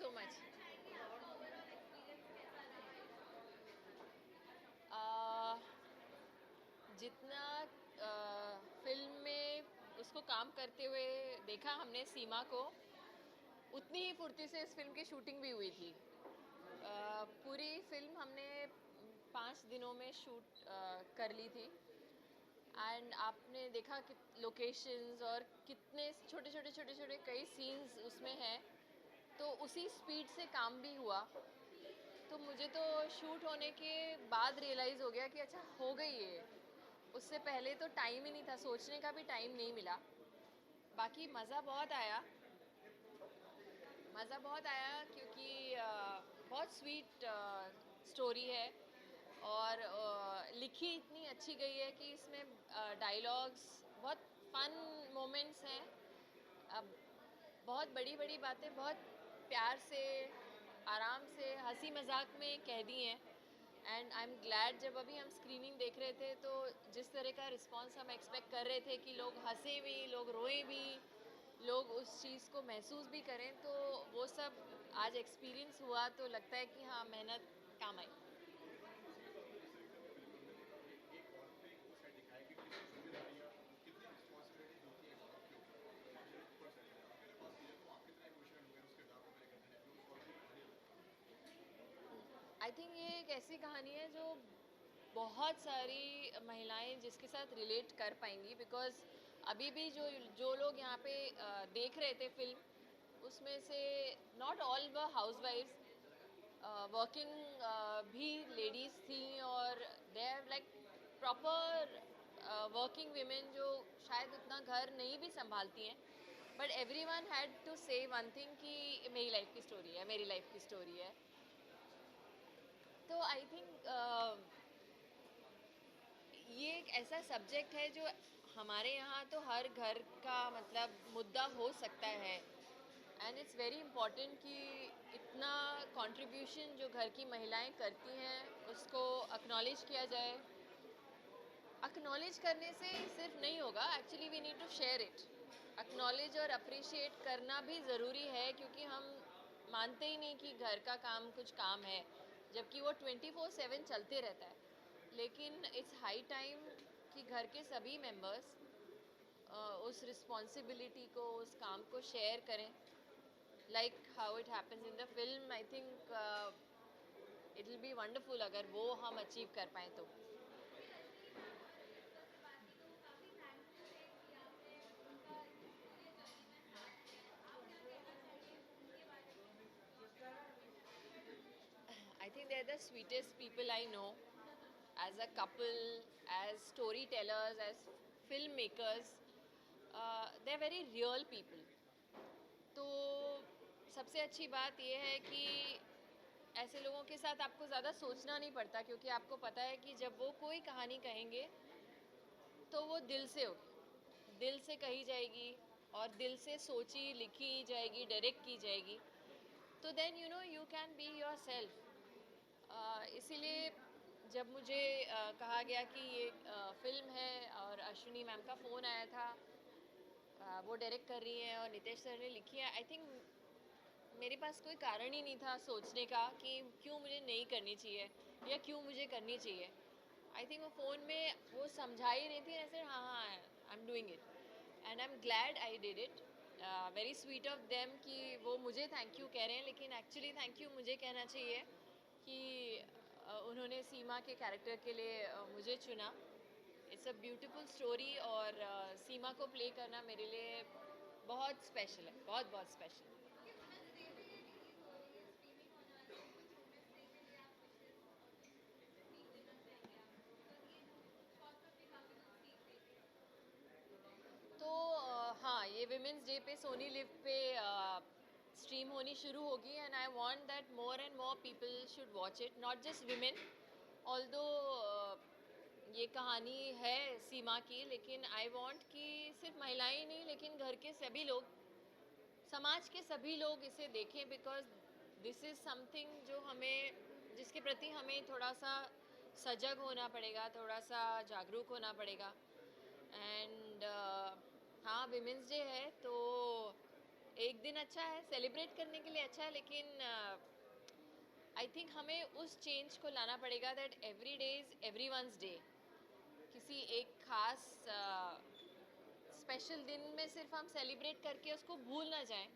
So much. जितना film में उसको काम करते हुए देखा हमने सीमा को, उतनी ही फुर्ती से इस फिल्म की शूटिंग भी हुई थी। पूरी फिल्म हमने 5 दिनों में शूट कर ली थी। एंड आपने देखा कि लोकेशंस और कितने छोटे छोटे छोटे छोटे कई सीन्स उसमें हैं, तो उसी स्पीड से काम भी हुआ। तो मुझे तो शूट होने के बाद रियलाइज़ हो गया कि अच्छा हो गई ये। उससे पहले तो टाइम ही नहीं था, सोचने का भी टाइम नहीं मिला। बाकी मज़ा बहुत आया। मज़ा बहुत आया क्योंकि बहुत स्वीट स्टोरी है और लिखी इतनी अच्छी गई है कि इसमें डायलॉग्स बहुत फन मोमेंट्स हैं। अब बहुत बड़ी बड़ी बातें बहुत प्यार से, आराम से, हंसी मजाक में कह दी हैं। एंड आई एम ग्लैड, जब अभी हम स्क्रीनिंग देख रहे थे तो जिस तरह का रिस्पांस हम एक्सपेक्ट कर रहे थे कि लोग हंसे भी, लोग रोए भी, लोग उस चीज़ को महसूस भी करें, तो वो सब आज एक्सपीरियंस हुआ। तो लगता है कि हाँ, मेहनत काम आई। आई थिंक ये एक ऐसी कहानी है जो बहुत सारी महिलाएं जिसके साथ रिलेट कर पाएंगी, बिकॉज अभी भी जो जो लोग यहाँ पे देख रहे थे फिल्म, उसमें से नॉट ऑल व हाउसवाइफ्स, वर्किंग भी लेडीज़ थी, और they are like proper working women जो शायद उतना घर नहीं भी संभालती हैं, but every one had to say one thing कि मेरी लाइफ की स्टोरी है, मेरी लाइफ की स्टोरी है। तो आई थिंक ये एक ऐसा सब्जेक्ट है जो हमारे यहाँ तो हर घर का मतलब मुद्दा हो सकता है। एंड इट्स वेरी इम्पॉर्टेंट कि इतना कंट्रीब्यूशन जो घर की महिलाएं करती हैं उसको एक्नॉलेज किया जाए। एक्नॉलेज करने से सिर्फ नहीं होगा, actually we need to share it. Acknowledge और अप्रिशिएट करना भी ज़रूरी है, क्योंकि हम मानते ही नहीं कि घर का काम कुछ काम है, जबकि वो 24/7 चलते रहता है। लेकिन इट्स हाई टाइम कि घर के सभी मेंबर्स उस रिस्पॉन्सिबिलिटी को, उस काम को शेयर करें, like how it happens in the film. I think it will be wonderful अगर वो हम अचीव कर पाएँ तो। I think they're the sweetest people I know. As a couple, as storytellers, as filmmakers, they're very real people. तो सबसे अच्छी बात यह है कि ऐसे लोगों के साथ आपको ज़्यादा सोचना नहीं पड़ता, क्योंकि आपको पता है कि जब वो कोई कहानी कहेंगे तो वो दिल से होगी, दिल से कही जाएगी और दिल से सोची लिखी जाएगी, डायरेक्ट की जाएगी। तो then you know you can be yourself. इसीलिए जब मुझे कहा गया कि ये फिल्म है और अश्विनी मैम का फ़ोन आया था, वो डायरेक्ट कर रही हैं और नितेश सर ने लिखी है, आई थिंक मेरे पास कोई कारण ही नहीं था सोचने का कि क्यों मुझे नहीं करनी चाहिए या क्यों मुझे करनी चाहिए। आई थिंक वो फ़ोन में वो समझा ही रही थी ऐसे, हाँ हाँ I am doing it and I am glad I did it. Very sweet of them कि वो मुझे थैंक यू कह रहे हैं, लेकिन एक्चुअली थैंक यू मुझे कहना चाहिए कि उन्होंने सीमा के कैरेक्टर के लिए मुझे चुना। इट्स अ ब्यूटीफुल स्टोरी, और सीमा को प्ले करना मेरे लिए बहुत स्पेशल है, बहुत बहुत स्पेशल। तो हाँ, ये विमेंस डे पे सोनी लिव पे स्ट्रीम होनी शुरू होगी, and I want that more and more people should watch it, not just women. Although ये कहानी है सीमा की, लेकिन आई वांट कि सिर्फ महिलाएं ही नहीं, लेकिन घर के सभी लोग, समाज के सभी लोग इसे देखें, बिकॉज दिस इज़ समथिंग जो हमें, जिसके प्रति हमें थोड़ा सा सजग होना पड़ेगा, थोड़ा सा जागरूक होना पड़ेगा। एंड हाँ, विमेंस डे है तो एक दिन अच्छा है, सेलिब्रेट करने के लिए अच्छा है, लेकिन आई थिंक हमें उस चेंज को लाना पड़ेगा that every day is everyone's day. किसी एक खास स्पेशल दिन में सिर्फ हम सेलिब्रेट करके उसको भूल ना जाएं।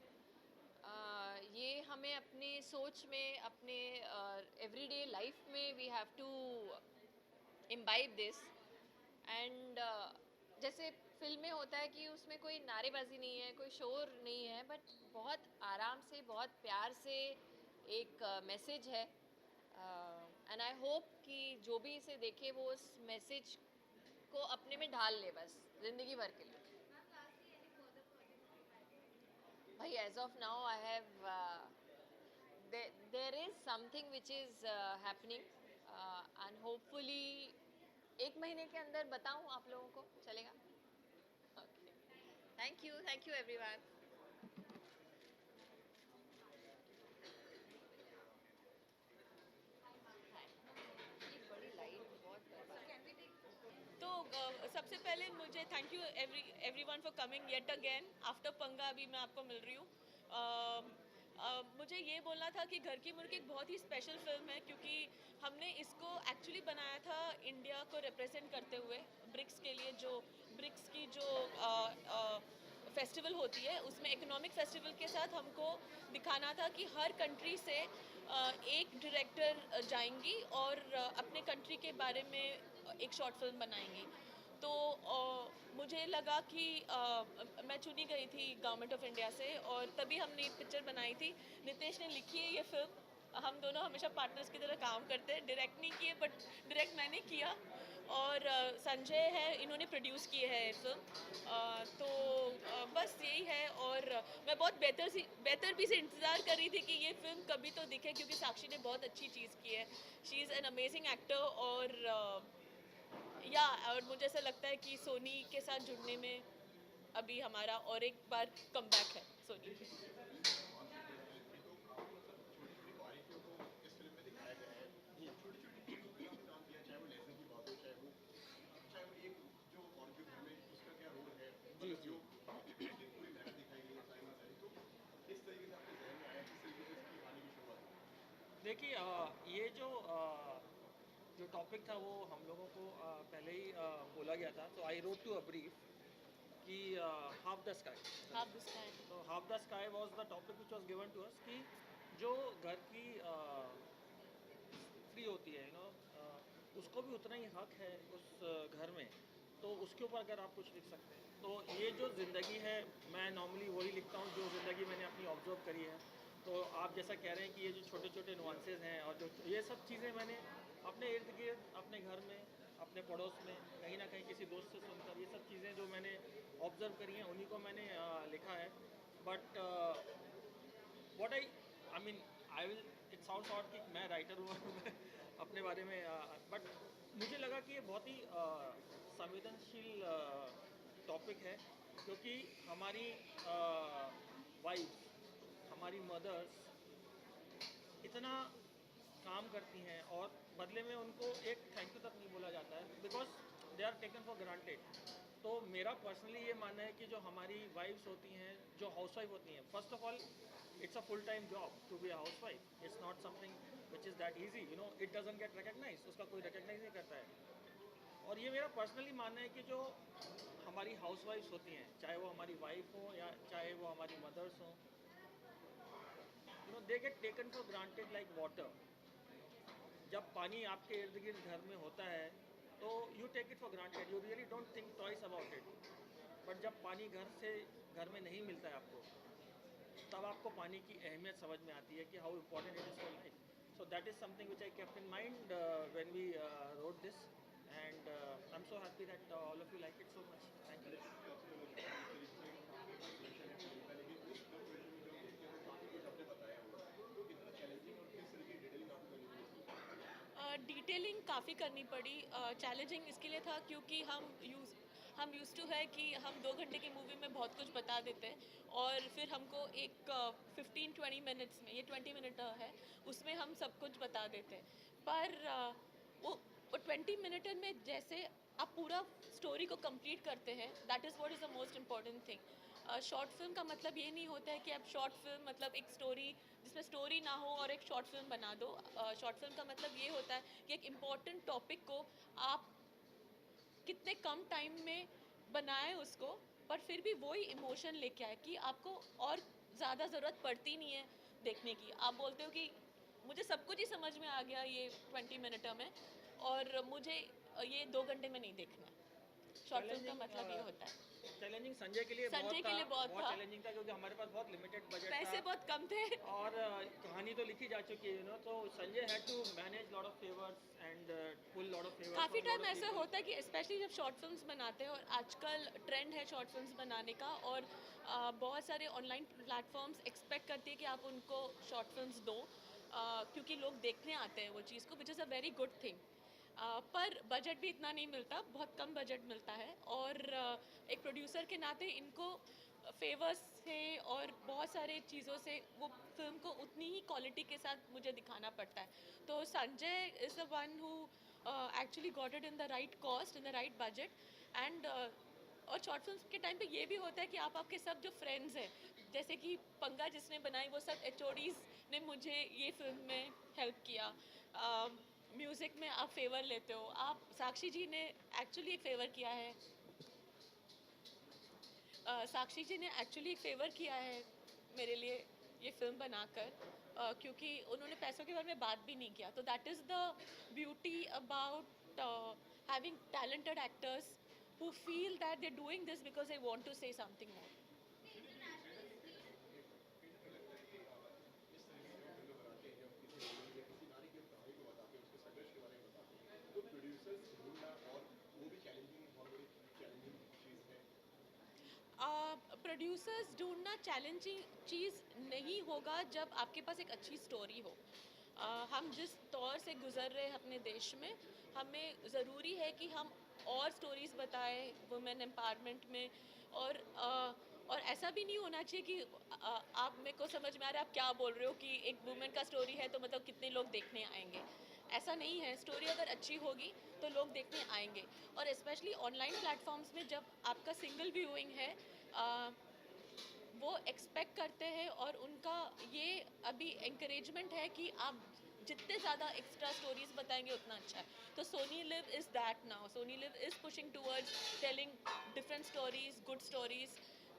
ये हमें अपने सोच में, अपने एवरीडे लाइफ में we have to imbibe this. And जैसे फिल्म में होता है कि उसमें कोई नारेबाजी नहीं है, कोई शोर नहीं है, बट बहुत आराम से, बहुत प्यार से एक मैसेज है। एंड आई होप कि जो भी इसे देखे वो उस मैसेज को अपने में ढाल ले, बस ज़िंदगी भर के लिए। भाई as of now I have there is something which is happening, and hopefully एक महीने के अंदर बताऊं आप लोगों को, चलेगा? Okay. Thank you everyone. ये बड़ी लाइट बहुत बर्बाद। तो सबसे पहले मुझे thank you everyone for coming yet again after पंगा। अभी मैं आपको मिल रही हूँ। मुझे ये बोलना था कि घर की मुर्गी एक बहुत ही स्पेशल फिल्म है, क्योंकि हमने इसको एक्चुअली बनाया था इंडिया को रिप्रेजेंट करते हुए। ब्रिक्स के लिए, जो ब्रिक्स की जो फेस्टिवल होती है, उसमें इकोनॉमिक फेस्टिवल के साथ हमको दिखाना था कि हर कंट्री से एक डायरेक्टर जाएंगी और अपने कंट्री के बारे में एक शॉर्ट फिल्म बनाएंगी। तो मुझे लगा कि मैं चुनी गई थी गवर्नमेंट ऑफ इंडिया से, और तभी हमने पिक्चर बनाई थी। नितेश ने लिखी है ये फिल्म। हम दोनों हमेशा पार्टनर्स की तरह काम करते हैं। डायरेक्ट नहीं किए, बट डायरेक्ट मैंने किया, और संजय है, इन्होंने प्रोड्यूस की है ये फिल्म। तो बस यही है। और मैं बहुत बेहतर भी से इंतज़ार कर रही थी कि ये फिल्म कभी तो दिखे, क्योंकि साक्षी ने बहुत अच्छी चीज़ की है। She is an amazing actor. और मुझे ऐसा लगता है कि सोनी के साथ जुड़ने में अभी हमारा और एक बार कमबैक है सोनी। देखिए, ये जो टॉपिक था वो हम लोगों को पहले ही बोला गया था। तो I wrote to a brief कि half the sky. Half this time. तो half the sky was the topic which was given to us कि जो घर की स्त्री होती है, उसको भी उतना ही हक है उस घर में। तो उसके ऊपर अगर आप कुछ लिख सकते हैं, तो ये जो ज़िंदगी है, मैं नॉर्मली वही लिखता हूँ जो ज़िंदगी मैंने अपनी ऑब्जर्व करी है। तो आप जैसा कह रहे हैं कि ये जो छोटे छोटे नुआंसेस हैं, और जो ये सब चीज़ें मैंने अपने इर्द गिर्द, अपने घर में, अपने पड़ोस में, कहीं ना कहीं किसी दोस्त से सुनकर, ये सब चीज़ें जो मैंने ऑब्जर्व करी हैं, उन्हीं को मैंने लिखा है। But what I mean I will it sounds out कि मैं राइटर हूँ अपने बारे में। बट मुझे लगा कि ये बहुत ही संवेदनशील टॉपिक है, क्योंकि हमारी वाइफ, हमारी मदर्स इतना काम करती हैं, और बदले में उनको एक थैंक यू तक नहीं बोला जाता है, because they are taken for granted. तो मेरा पर्सनली ये मानना है कि जो हमारी वाइफ्स होती हैं, जो हाउसवाइफ होती हैं, first of all it's a full time job to be a housewife. It's not something which is that easy, it doesn't get recognise, उसका कोई रिकग्नाइज नहीं करता है। और ये मेरा पर्सनली मानना है कि जो हमारी हाउसवाइफ्स होती हैं, चाहे वो हमारी वाइफ हो या चाहे वो हमारी मदर्स हों, they get taken for granted like water. जब पानी आपके इर्द गिर्द घर में होता है, तो you take it for granted, you really don't think twice about it. But जब पानी घर में नहीं मिलता है आपको, तब आपको पानी की अहमियत समझ में आती है कि how important it is for life. So that is something which I kept in mind when we wrote this, and I am so happy that all of you like it so much. Thank you. Detailing काफ़ी करनी पड़ी। Challenging इसके लिए था क्योंकि हम use to है कि हम 2 घंटे की मूवी में बहुत कुछ बता देते हैं, और फिर हमको एक 15-20 मिनट्स में, ये 20 मिनट है, उसमें हम सब कुछ बता देते हैं। पर वो 20 मिनट में जैसे आप पूरा स्टोरी को कंप्लीट करते हैं, that is what is the most important thing. Short film का मतलब ये नहीं होता है कि आप शॉर्ट फिल्म मतलब एक स्टोरी जिसमें स्टोरी ना हो और एक शॉर्ट फिल्म बना दो। शॉर्ट फिल्म का मतलब ये होता है कि एक इम्पॉर्टेंट टॉपिक को आप कितने कम टाइम में बनाए उसको, पर फिर भी वही इमोशन लेके आए कि आपको और ज़्यादा ज़रूरत पड़ती नहीं है देखने की। आप बोलते हो कि मुझे सब कुछ ही समझ में आ गया ये 20 मिनट में, और मुझे ये 2 घंटे में नहीं देखना। शॉर्ट फिल्म का मतलब ये होता है। चैलेंजिंग संजय के लिए संजय के लिए बहुत बहुत था। चैलेंजिंग था, क्योंकि हमारे पास बहुत लिमिटेड बजट पैसे था बहुत कम थे। और कहानी तो लिखी जा चुकी है, तो Sanjay had to manage lot of favours and pull lot of favours काफ़ी फ्रॉम टाइम लॉट ऑफ ऐसा पीपल। होता है कि स्पेशली जब शॉर्ट फिल्म्स बनाते हैं, और आजकल ट्रेंड है शॉर्ट फिल्म्स बनाने का, और बहुत सारे ऑनलाइन प्लेटफॉर्म्स एक्सपेक्ट करती है कि आप उनको शॉर्ट फिल्म्स दो, क्योंकि लोग देखने आते हैं वो चीज़ को, which is a very good thing. पर बजट भी इतना नहीं मिलता, बहुत कम बजट मिलता है, और एक प्रोड्यूसर के नाते इनको फेवर्स से और बहुत सारे चीज़ों से वो फिल्म को उतनी ही क्वालिटी के साथ मुझे दिखाना पड़ता है। तो Sanjay is the one who actually got it in the right cost, in the right budget, and और शॉर्ट फिल्म के टाइम पे ये भी होता है कि आप आपके सब जो फ्रेंड्स हैं, जैसे कि पंगा जिसने बनाई, वो सब एचओडीज ने मुझे ये फिल्म में हेल्प किया। म्यूज़िक में आप फेवर लेते हो, आप साक्षी जी ने एक्चुअली एक फेवर किया है। साक्षी जी ने एक्चुअली एक फेवर किया है मेरे लिए ये फिल्म बनाकर, क्योंकि उन्होंने पैसों के बारे में बात भी नहीं किया। तो that is the beauty about having talented actors who feel that they're doing this because they want to say something more. Producers ढूंढना चैलेंजिंग चीज़ नहीं होगा जब आपके पास एक अच्छी स्टोरी हो। हम जिस दौर से गुज़र रहे हैं अपने देश में, हमें ज़रूरी है कि हम और स्टोरीज़ बताएं वुमेन एम्पावरमेंट में, और और ऐसा भी नहीं होना चाहिए कि आप मेरे को समझ में आ रहा है आप क्या बोल रहे हो कि एक वुमेन का स्टोरी है तो मतलब कितने लोग देखने आएंगे। ऐसा नहीं है, स्टोरी अगर अच्छी होगी तो लोग देखने आएंगे। और स्पेशली ऑनलाइन प्लेटफॉर्म्स में जब आपका सिंगल व्यूइंग है, अ, वो एक्सपेक्ट करते हैं, और उनका ये अभी encouragement है कि आप जितने ज़्यादा एक्स्ट्रा स्टोरीज बताएंगे उतना अच्छा है। तो Sony Liv is that now, Sony Liv is pushing towards telling different stories, good stories,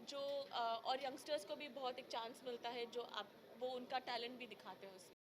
जो और यंगस्टर्स को भी बहुत एक चांस मिलता है, जो आप वो उनका टैलेंट भी दिखाते हैं उसमें।